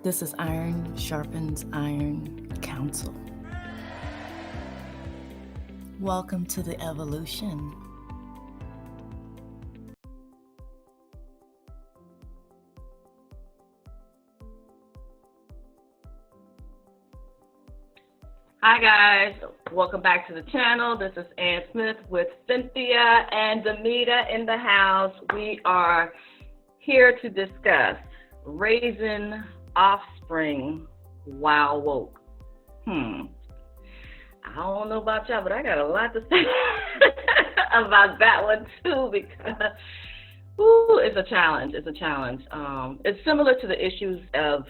This is Iron Sharpens Iron Council. Welcome to the evolution. Hi guys, welcome back to the channel. This is Ann Smith with Cynthia and Demita in the house. We are here to discuss raising offspring while woke. I don't know about y'all, but I got a lot to say about that one too because it's a challenge. It's a challenge. It's similar to the issues of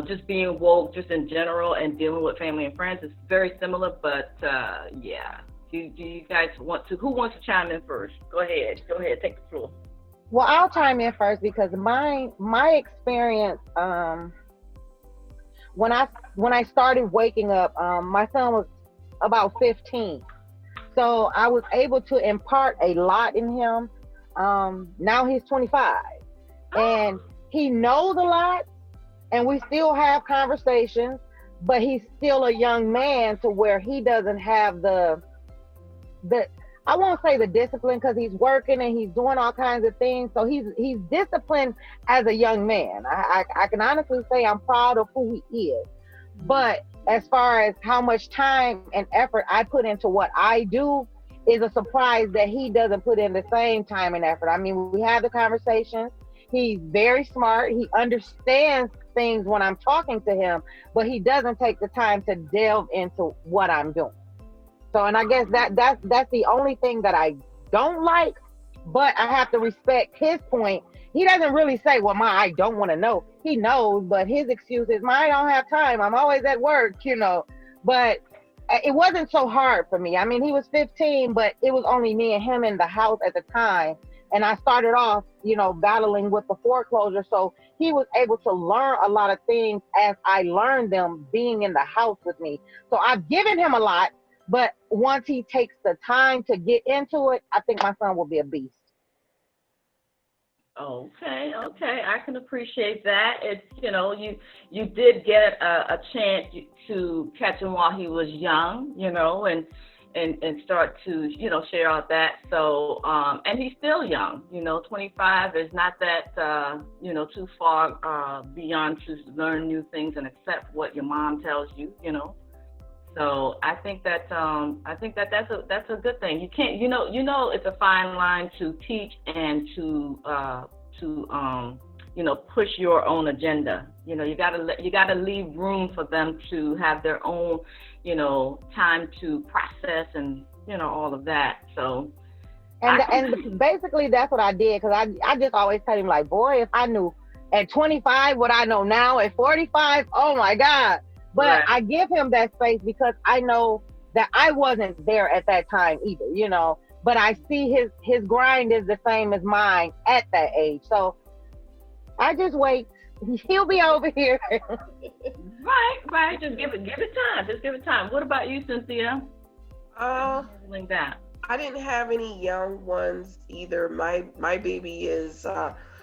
just being woke, just in general, and dealing with family and friends. It's very similar, but yeah. Do you guys want to? Who wants to chime in first? Go ahead. Take the floor. Well, I'll chime in first because my experience when I started waking up, my son was about 15, so I was able to impart a lot in him. Now he's 25, and he knows a lot, and we still have conversations, but he's still a young man to where he doesn't have the I won't say the discipline because he's working and he's doing all kinds of things. So he's disciplined as a young man. I can honestly say I'm proud of who he is. But as far as how much time and effort I put into what I do is a surprise that he doesn't put in the same time and effort. I mean, we have the conversations. He's very smart. He understands things when I'm talking to him, but he doesn't take the time to delve into what I'm doing. So, and I guess that's the only thing that I don't like, but I have to respect his point. He doesn't really say, well, I don't want to know. He knows, but his excuse is, I don't have time. I'm always at work. But it wasn't so hard for me. I mean, he was 15, but it was only me and him in the house at the time. And I started off, battling with the foreclosure. So he was able to learn a lot of things as I learned them being in the house with me. So I've given him a lot. But once he takes the time to get into it, I think my son will be a beast. Okay, I can appreciate that. It's you did get a chance to catch him while he was young, and start to share out that. So and he's still young, 25 is not that too far beyond to learn new things and accept what your mom tells you. So I think that that's a good thing. You can't it's a fine line to teach and to push your own agenda. You gotta leave room for them to have their own time to process and all of that. So and basically that's what I did because I just always tell him like, boy, if I knew at 25 what I know now at 45, oh my God. But right. I give him that space because I know that I wasn't there at that time either, but I see his grind is the same as mine at that age. So I just wait. He'll be over here. Right. Just give it time. What about you, Cynthia? Like that. I didn't have any young ones either. My baby is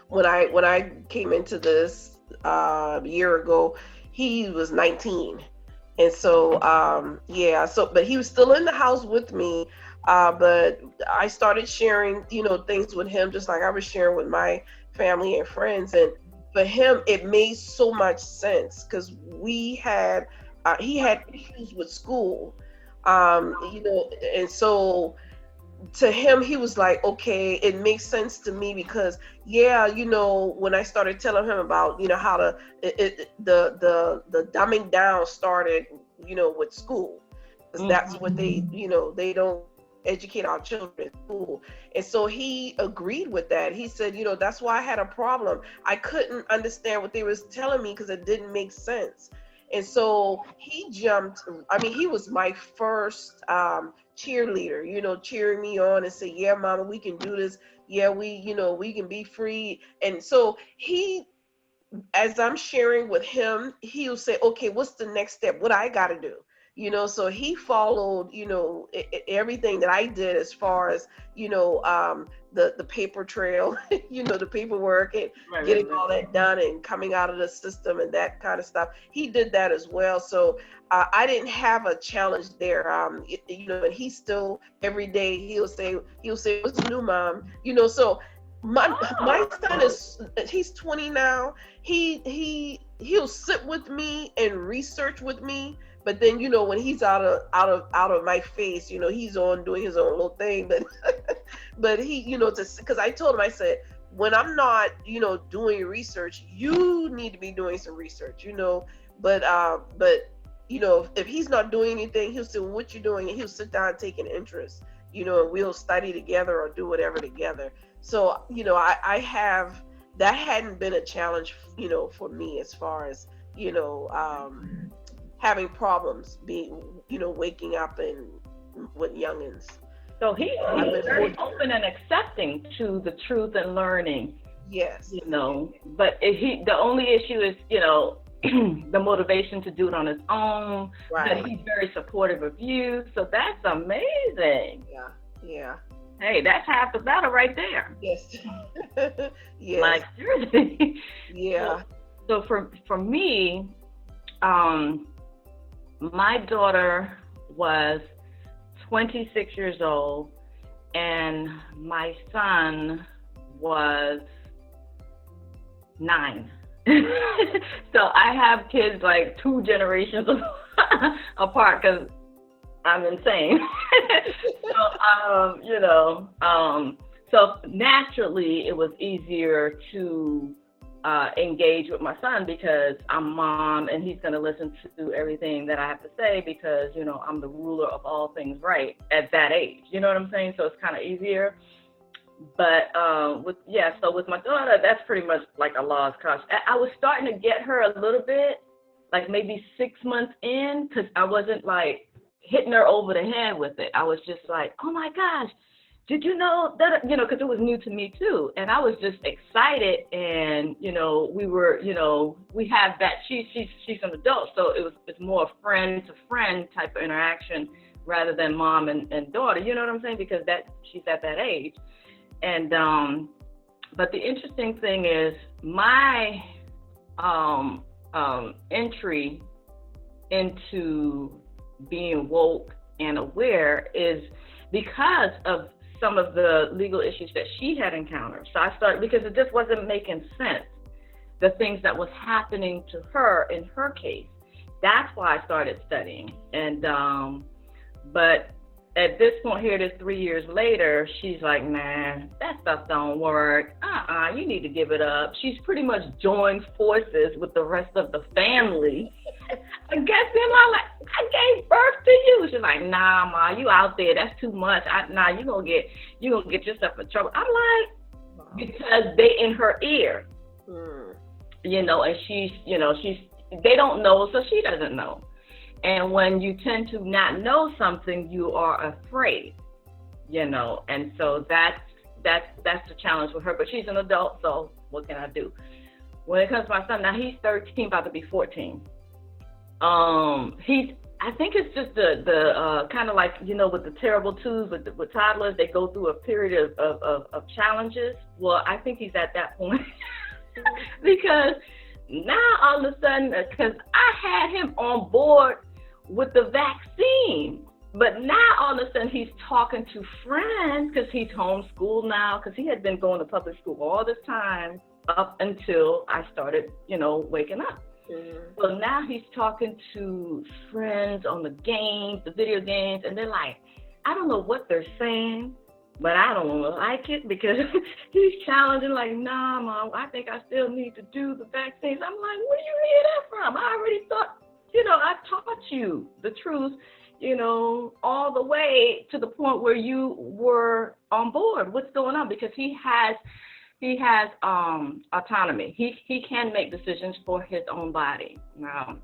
when I came into this a year ago, he was 19. And so, but he was still in the house with me. But I started sharing, things with him, just like I was sharing with my family and friends. And for him, it made so much sense because he had issues with school, and so to him, he was like, okay, it makes sense to me because, when I started telling him about, how the dumbing down started, with school, because that's what they don't educate our children in school. And so he agreed with that. He said, that's why I had a problem. I couldn't understand what they was telling me because it didn't make sense. And so he jumped. I mean, he was my first cheerleader, cheering me on and say, yeah, mama, we can do this. Yeah, we can be free. And so as I'm sharing with him, he'll say, okay, what's the next step? What I got to do? so he followed, everything that I did as far as, the paper trail, the paperwork and getting all that done and coming out of the system and that kind of stuff. He did that as well. So I didn't have a challenge there. And he still every day he'll say, "What's new, Mom?" So my son he's 20 now. He'll sit with me and research with me. But then, when he's out of my face, he's on doing his own little thing. But but he, because I told him, I said, when I'm not, doing research, you need to be doing some research, But if he's not doing anything, he'll say, well, what you doing? And he'll sit down and take an interest, and we'll study together or do whatever together. So, I have, that hadn't been a challenge, for me as far as, having problems waking up and with youngins. So he's very open and accepting to the truth and learning. Yes. But the only issue is, the motivation to do it on his own. Right. But he's very supportive of you. So that's amazing. Yeah. Hey, that's half the battle right there. Yes. Yes. Like, seriously. Yeah. So for me, my daughter was 26 years old and my son was 9. So I have kids like 2 generations apart because I'm insane. So naturally it was easier to engage with my son because I'm mom and he's going to listen to everything that I have to say because, I'm the ruler of all things right at that age. You know what I'm saying? So it's kind of easier. But so with my daughter, that's pretty much like a lost cause. I was starting to get her a little bit, like maybe 6 months in, because I wasn't like hitting her over the head with it. I was just like, oh my gosh, did you know that, because it was new to me too. And I was just excited. And, we were, we have that, she's an adult. So it's more friend to friend type of interaction rather than mom and daughter, you know what I'm saying? Because she's at that age. And, but the interesting thing is my entry into being woke and aware is because of some of the legal issues that she had encountered. So I started, because it just wasn't making sense, the things that was happening to her in her case. That's why I started studying. And, but at this point here, this 3 years later, she's like, man, that stuff don't work. You need to give it up. She's pretty much joined forces with the rest of the family. I guess then I'm like, I gave birth to you. She's like, nah, Ma, you out there. That's too much. You're gonna get yourself in trouble. I'm like, because they in her ear, and she's, they don't know, so she doesn't know. And when you tend to not know something, you are afraid, and so that's the challenge with her. But she's an adult, so what can I do? When it comes to my son, now he's 13, about to be 14. I think it's just the kind of like, with the terrible twos, with toddlers, they go through a period of challenges. Well, I think he's at that point because now all of a sudden, because I had him on board with the vaccine, but now all of a sudden he's talking to friends because he's homeschooled now, because he had been going to public school all this time up until I started, waking up. So now he's talking to friends on the games, the video games, and they're like, I don't know what they're saying, but I don't like it because he's challenging, like, nah, Mom, I think I still need to do the vaccines. I'm like, where do you hear that from? I already thought, I taught you the truth, all the way to the point where you were on board. What's going on? Because he has autonomy. He can make decisions for his own body. Now,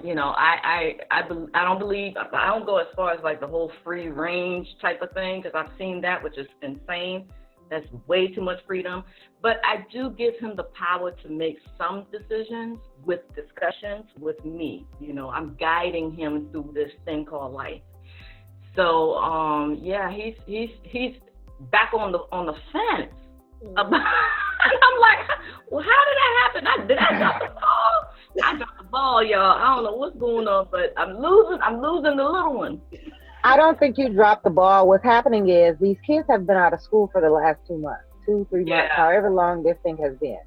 I don't believe, I don't go as far as like the whole free range type of thing, because I've seen that, which is insane. That's way too much freedom. But I do give him the power to make some decisions with discussions with me. You know, I'm guiding him through this thing called life. So yeah, he's back on the fence. I'm like, well, how did that happen? Did I drop the ball? I dropped the ball, y'all. I don't know what's going on, but I'm losing the little one. I don't think you dropped the ball. What's happening is these kids have been out of school for the last 2 months, 2-3 months, however long this thing has been.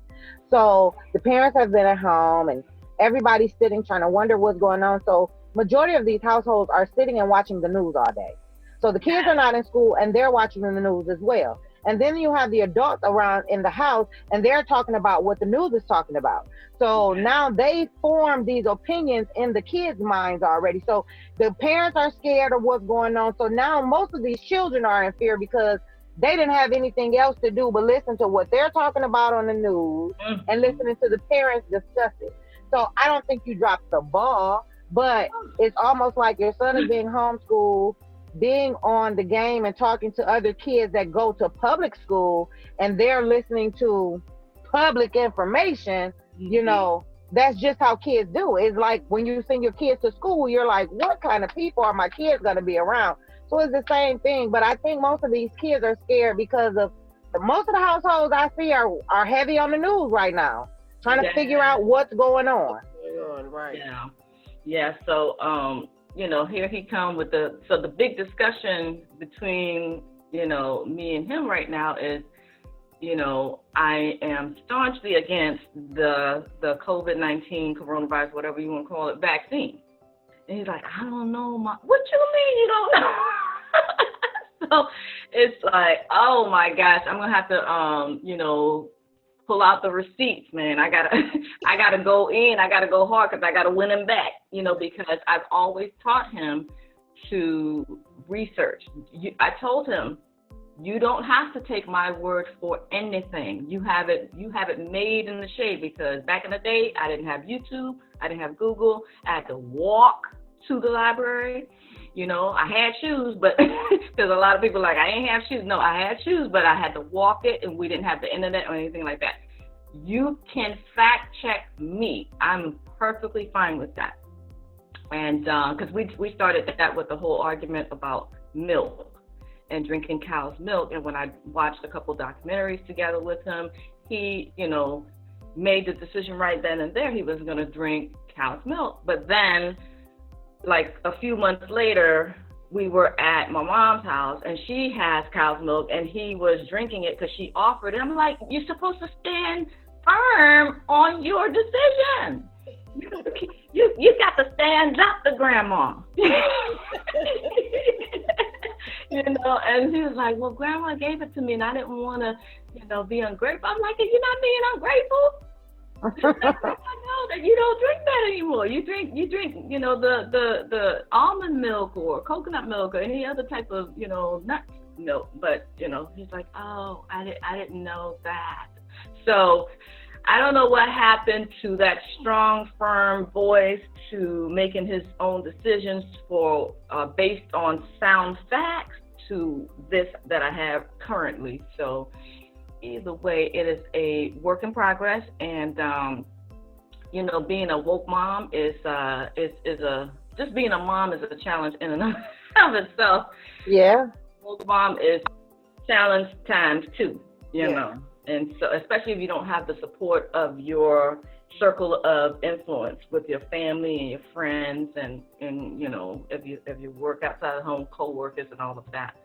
So the parents have been at home and everybody's sitting trying to wonder what's going on. So majority of these households are sitting and watching the news all day. So the kids are not in school and they're watching the news as well. And then you have the adults around in the house and they're talking about what the news is talking about. So now they form these opinions in the kids' minds already. So the parents are scared of what's going on. So now most of these children are in fear because they didn't have anything else to do but listen to what they're talking about on the news and listening to the parents discuss it. So I don't think you dropped the ball, but it's almost like your son is being homeschooled, being on the game and talking to other kids that go to public school and they're listening to public information. You know, that's just how kids do. It's like when you send your kids to school, you're like, what kind of people are my kids going to be around? So it's the same thing. But I think most of these kids are scared because of most of the households I see are heavy on the news right now, trying to figure out what's going on. Right. Yeah. So, you know, here he come with the big discussion between, you know, me and him right now is, you know, I am staunchly against the COVID-19 coronavirus, whatever you want to call it, vaccine. And he's like, I don't know, what you mean you don't know? So it's like, oh my gosh, I'm gonna have to, you know, pull out the receipts, man. I gotta go in. I gotta go hard because I gotta win him back, you know, because I've always taught him to research. I told him, you don't have to take my word for anything. You have it made in the shade, because back in the day, I didn't have YouTube. I didn't have Google. I had to walk to the library. You know, I had shoes, but because a lot of people are like, I ain't have shoes. No, I had shoes, but I had to walk it, and we didn't have the internet or anything like that. You can fact check me. I'm perfectly fine with that. And because we started that with the whole argument about milk and drinking cow's milk. And when I watched a couple documentaries together with him, he, you know, made the decision right then and there he was going to drink cow's milk. But then, like a few months later, we were at my mom's house and she has cow's milk and he was drinking it because she offered it. I'm like, you're supposed to stand firm on your decision. You got to stand up to grandma. You know, and he was like, well, grandma gave it to me and I didn't want to, you know, be ungrateful. I'm like, you're not being ungrateful. I know that you don't drink that anymore. You drink, you know, the almond milk or coconut milk or any other type of, you know, nut milk. But, you know, he's like, oh, I didn't know that. So I don't know what happened to that strong, firm voice to making his own decisions for based on sound facts to this that I have currently. So either way, it is a work in progress, and you know, being a woke mom is just being a mom is a challenge in and of itself. Yeah, Woke mom is challenge times 2, you know, and so especially if you don't have the support of your circle of influence with your family and your friends, and you know, if you work outside the home, co-workers and all of that.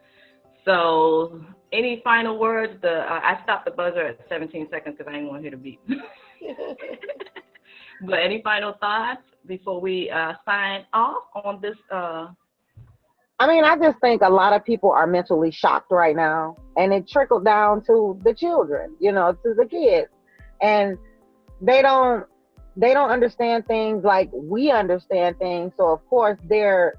So, any final words? I stopped the buzzer at 17 seconds because I didn't want to hear the beep. But any final thoughts before we sign off on this? I mean, I just think a lot of people are mentally shocked right now, and it trickled down to the children, you know, to the kids, and they don't understand things like we understand things. So of course they're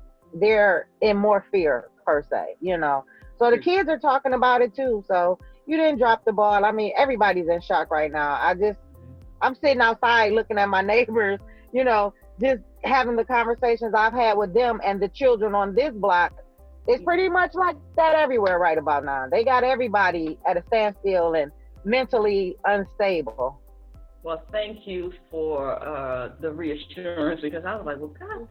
in more fear per se, you know. So the kids are talking about it too. So you didn't drop the ball. I mean, everybody's in shock right now. I'm sitting outside looking at my neighbors, you know, just having the conversations I've had with them, and the children on this block It's pretty much like that everywhere right about now. They got everybody at a standstill and mentally unstable. Well, thank you for the reassurance, because I was like, well, God,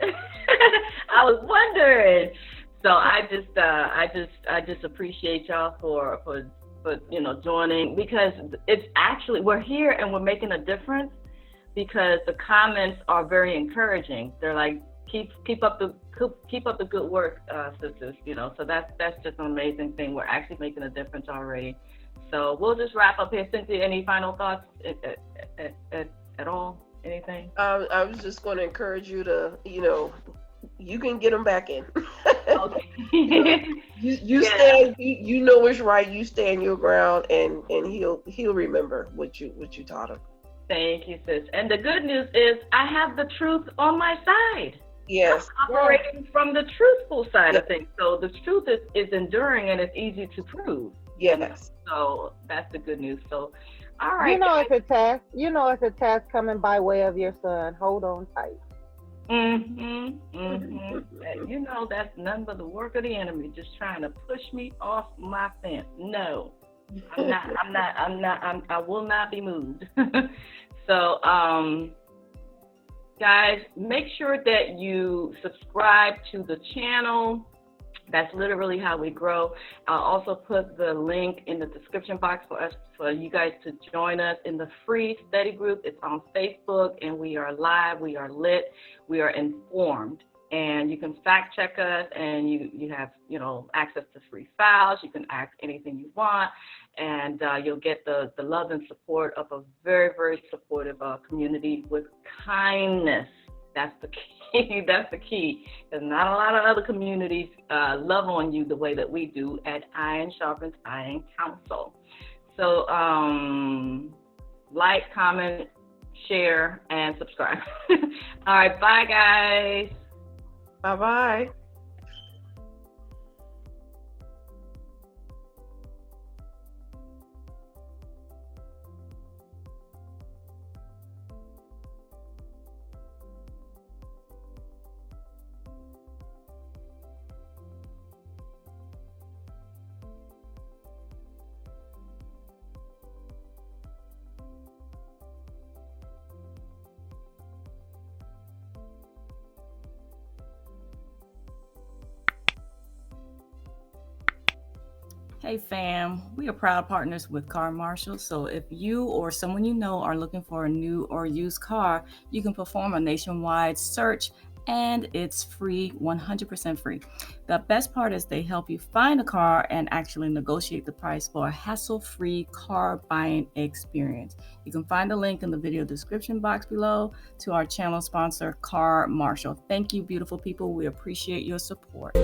I was wondering. So I just appreciate y'all for joining, because it's actually, we're here and we're making a difference, because the comments are very encouraging. They're like, keep up the good work, sisters. So that's just an amazing thing. We're actually making a difference already. So we'll just wrap up here. Cynthia, any final thoughts at all? Anything? I was just going to encourage you to, you can get them back in. Okay. you stand. You know what's right. You stand your ground, and he'll remember what you taught him. Thank you, sis. And the good news is, I have the truth on my side. Yes. I'm operating from the truthful side of things. So the truth is enduring and it's easy to prove. Yes. So that's the good news. So, all right. It's a test. It's a test coming by way of your son. Hold on tight. That's none but the work of the enemy, just trying to push me off my fence. No, I will not be moved. So, guys, make sure that you subscribe to the channel. That's literally how we grow. I'll also put the link in the description box for you guys to join us in the free study group. It's on Facebook, and we are live, we are lit, we are informed. And you can fact check us, and you have access to free files. You can ask anything you want, and you'll get the love and support of a very, very supportive community with kindness. That's the key. That's the key. There's not a lot of other communities love on you the way that we do at Iron Sharpens Iron Council. So like, comment, share, and subscribe. All right, bye, guys. Bye-bye. Hey fam, we are proud partners with Car Marshal. So if you or someone you know are looking for a new or used car, you can perform a nationwide search, and it's free, 100% free. The best part is they help you find a car and actually negotiate the price for a hassle-free car buying experience. You can find the link in the video description box below to our channel sponsor, Car Marshal. Thank you, beautiful people. We appreciate your support.